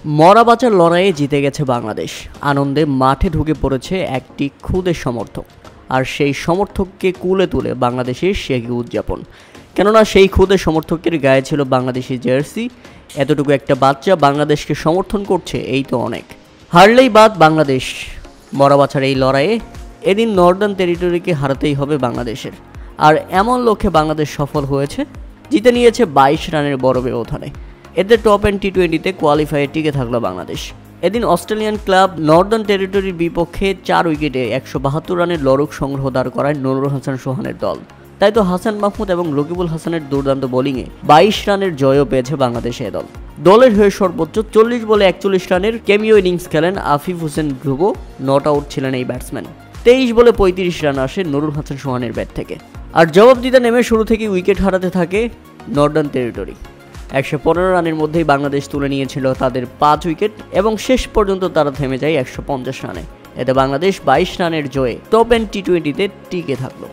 মরা বাঁচার লড়াইয়ে জিতে গেছে বাংলাদেশ। আনন্দে মাঠে ঢুকে পড়েছে একটি ক্ষুদে সমর্থক, আর সেই সমর্থককে কুলে তুলে বাংলাদেশের শেখ উদযাপন। কেননা সেই ক্ষুদে সমর্থকের গায়ে ছিল বাংলাদেশি জার্সি। এতটুকু একটা বাচ্চা বাংলাদেশকে সমর্থন করছে, এই তো অনেক। হারলেই বাদ বাংলাদেশ। মরা বাঁচার এই লড়াইয়ে এদিন নর্দার্ন টেরিটরিকে হারাতেই হবে বাংলাদেশের। আর এমন লক্ষ্যে বাংলাদেশ সফল হয়েছে, জিতে নিয়েছে 22 রানের বড় ব্যবধানে। এতে টপ এন্ড টি20তে কোয়ালিফাইয়ে টিকে থাকলো বাংলাদেশ। এদিন অস্ট্রেলিয়ান ক্লাব নর্দার্ন টেরিটরির বিপক্ষে 4 উইকেটে 172 রানের লড়ুক সংগ্রহ দাঁড় করায় নুরুল হাসান সোহানের দল। তাই তো হাসান মাহমুদ এবং রকিবুল হাসানের দুর্দান্ত বোলিংয়ে 22 রানের জয়ও পেয়েছে বাংলাদেশে দল। দলের হয়ে সর্বোচ্চ 40 বলে 41 রানের ক্যামিও ইনিংস খেলেন আফিফ হোসেন ধ্রুব। নট আউট ছিলেন এই ব্যাটসম্যান। 23 বলে 35 রান আসে নুরুল হাসান সোহানের ব্যাট থেকে। আর জবাব দিতে নেমে শুরু থেকেই উইকেট হারাতে থাকে নর্দার্ন টেরিটরি। 115 রানের মধ্যেই বাংলাদেশ তুলে নিয়েছিল তাদের 5 উইকেট এবং শেষ পর্যন্ত তারা থেমে যায় 150 রানে। এতে বাংলাদেশ 22 রানের জয়ে টপ এন্ড টি20তে টিকে থাকলো।